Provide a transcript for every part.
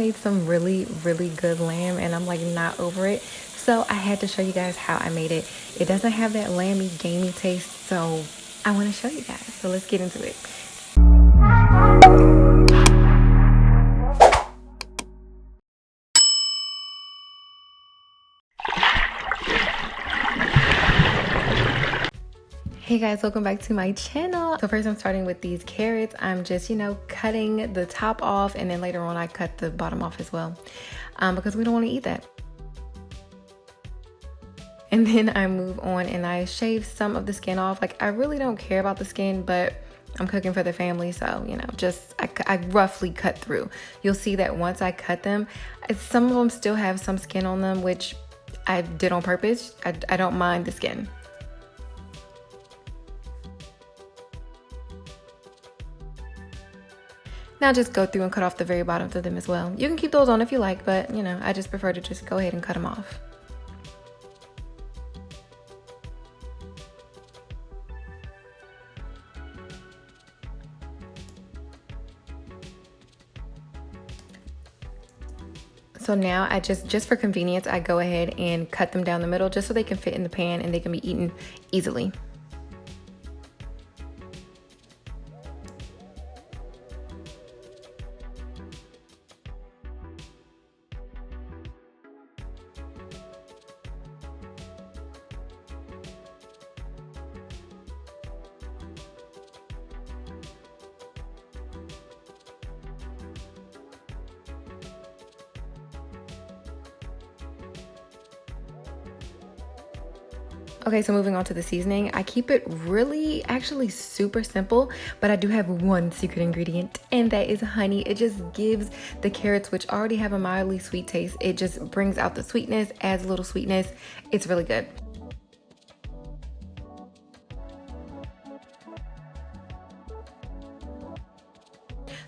made some really good lamb and I'm like not over it. So I had to show you guys how I made it. It doesn't have that lamby, gamey taste, so I want to show you guys. So let's get into it. Hey guys, welcome back to my channel. So first I'm starting with these carrots. I'm just, cutting the top off, and then later on I cut the bottom off as well because we don't want to eat that. And then I move on and I shave some of the skin off. Like, I really don't care about the skin, but I'm cooking for the family, so I roughly cut through. You'll see that once I cut them, some of them still have some skin on them, which I did on purpose. I don't mind the skin. Now just go through and cut off the very bottoms of them as well. You can keep those on if you like, but I just prefer to just go ahead and cut them off. So now I just for convenience, I go ahead and cut them down the middle just so they can fit in the pan and they can be eaten easily. Okay, so moving on to the seasoning, I keep it actually super simple, but I do have one secret ingredient, and that is honey. It just gives the carrots, which already have a mildly sweet taste, it just brings out the sweetness, adds a little sweetness. It's really good.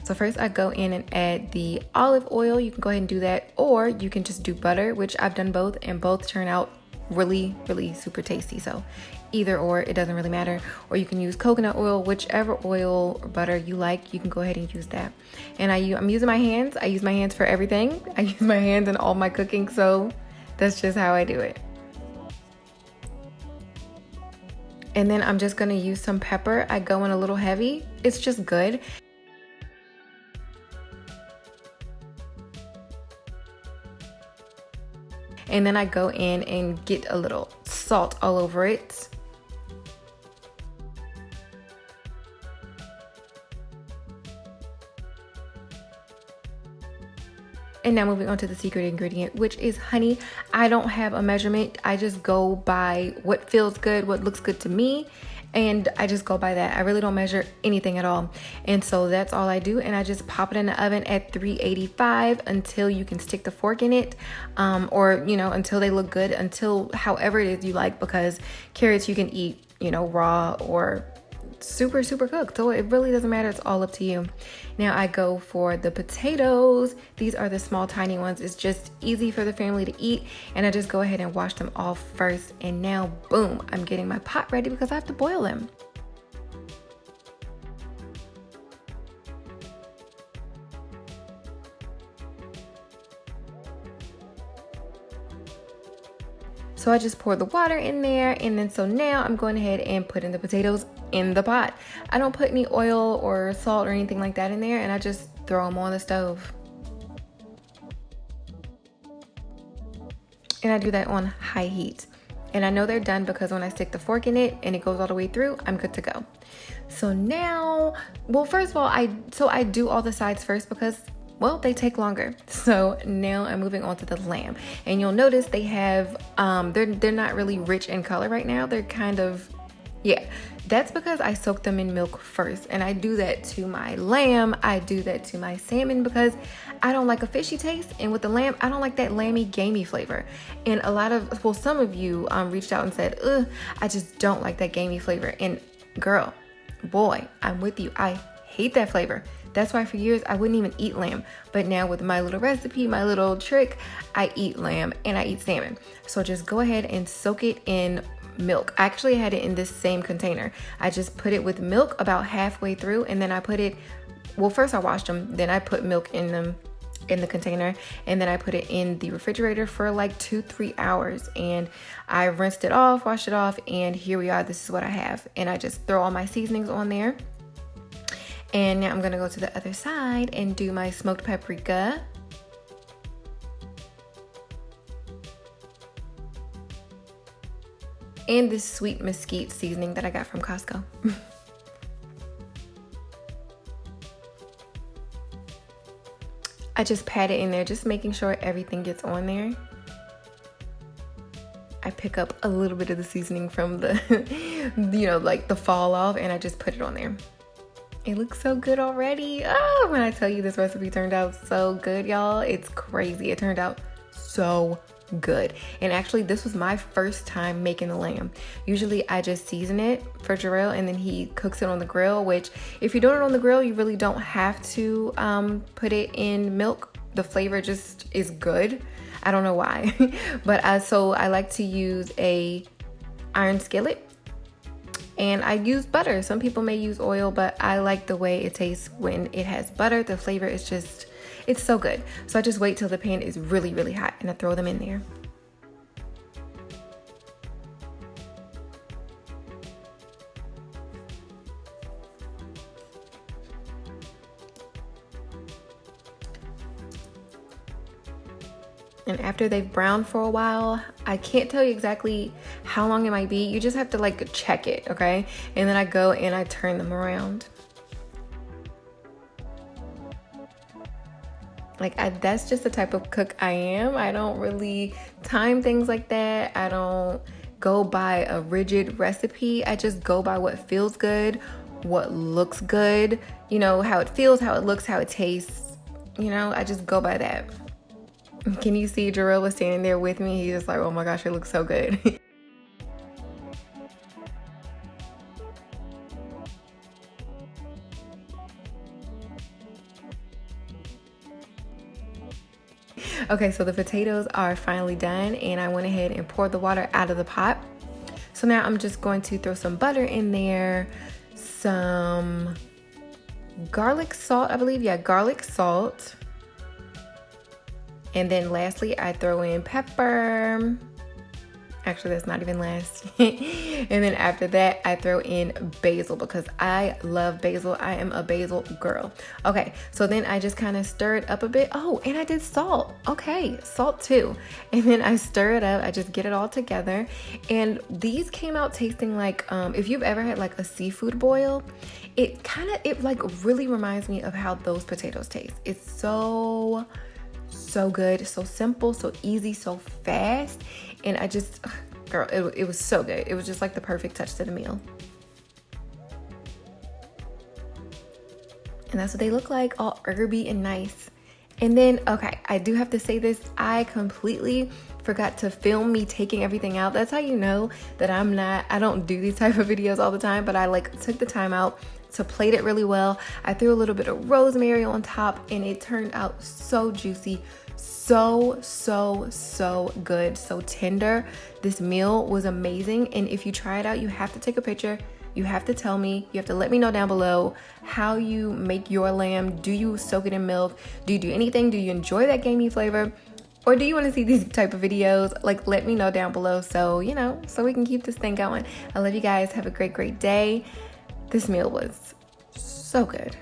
So first I go in and add the olive oil. You can go ahead and do that, or you can just do butter, which I've done both, and both turn out really super tasty. So either or, it doesn't really matter. Or you can use coconut oil, whichever oil or butter you like, you can go ahead and use that. And I'm using my hands. I use my hands for everything. I use my hands in all my cooking, so that's just how I do it. And then I'm just gonna use some pepper. I go in a little heavy. It's just good. And then I go in and get a little salt all over it. And now moving on to the secret ingredient, which is honey. I don't have a measurement. I just go by what feels good, what looks good to me. And I just go by that. I really don't measure anything at all. And so that's all I do. And I just pop it in the oven at 385 until you can stick the fork in it. Or, until they look good, until however it is you like, because carrots you can eat, raw or super cooked. So it really doesn't matter. It's all up to you. Now I go for the potatoes. These are the small tiny ones. It's just easy for the family to eat, and I just go ahead and wash them all first. And now boom, I'm getting my pot ready because I have to boil them. So I just poured the water in there, and then so now I'm going ahead and putting the potatoes in the pot. I don't put any oil or salt or anything like that in there, and I just throw them on the stove. And I do that on high heat. And I know they're done because when I stick the fork in it and it goes all the way through, I'm good to go. So now, well, first of all, I do all the sides first because, well, they take longer. So now I'm moving on to the lamb. And you'll notice they have, they're not really rich in color right now. They're kind of, yeah. That's because I soak them in milk first. And I do that to my lamb. I do that to my salmon because I don't like a fishy taste. And with the lamb, I don't like that lamby, gamey flavor. And some of you reached out and said, ugh, I just don't like that gamey flavor. And girl, boy, I'm with you. I hate that flavor. That's why for years I wouldn't even eat lamb. But now with my little recipe, my little trick, I eat lamb and I eat salmon. So just go ahead and soak it in milk. I actually had it in this same container. I just put it with milk about halfway through, and then I put it, well, first I washed them, then I put milk in them in the container, and then I put it in the refrigerator for like 2-3 hours, and I rinsed it off, washed it off, and here we are. This is what I have, and I just throw all my seasonings on there. And now I'm gonna go to the other side and do my smoked paprika. And this sweet mesquite seasoning that I got from Costco. I just pat it in there, just making sure everything gets on there. I pick up a little bit of the seasoning from the, you know, like the fall off, and I just put it on there. It looks so good already. Oh, when I tell you this recipe turned out so good, y'all, it's crazy. It turned out so good. And actually, this was my first time making the lamb. Usually I just season it for Jarrell, and then he cooks it on the grill, which if you're doing it on the grill, you really don't have to put it in milk. The flavor just is good. I don't know why. But so I like to use a iron skillet, and I use butter. Some people may use oil, but I like the way it tastes when it has butter. The flavor is just, it's so good. So I just wait till the pan is really, really hot, and I throw them in there. And after they've browned for a while, I can't tell you exactly how long it might be. You just have to like check it, okay? And then I go and I turn them around. Like that's just the type of cook I am. I don't really time things like that. I don't go by a rigid recipe. I just go by what feels good, what looks good, you know, how it feels, how it looks, how it tastes. You know, I just go by that. Can you see Jarrell was standing there with me? He's just like, oh my gosh, it looks so good. Okay, so the potatoes are finally done, and I went ahead and poured the water out of the pot. So now I'm just going to throw some butter in there, some garlic salt, I believe. Yeah, garlic salt. And then lastly, I throw in pepper. Actually, that's not even last. And then after that, I throw in basil because I love basil. I am a basil girl. Okay, so then I just kind of stir it up a bit. Oh, and I did salt. Okay, salt too. And then I stir it up. I just get it all together. And these came out tasting like, if you've ever had like a seafood boil, it like really reminds me of how those potatoes taste. It's so good, so simple, so easy, so fast. And I just, girl, it was so good. It was just like the perfect touch to the meal. And that's what they look like, all herby and nice. And then, okay, I do have to say this. I completely forgot to film me taking everything out. That's how you know that I don't do these type of videos all the time, but I like took the time out to plate it really well. I threw a little bit of rosemary on top, and it turned out so juicy, so good, so tender. This meal was amazing, and if you try it out, you have to take a picture. You have to tell me, you have to let me know down below how you make your lamb. Do you soak it in milk? Do you do anything? Do you enjoy that gamey flavor? Or do you want to see these type of videos? Like, let me know down below so, you know, so we can keep this thing going. I love you guys. Have a great day. This meal was so good.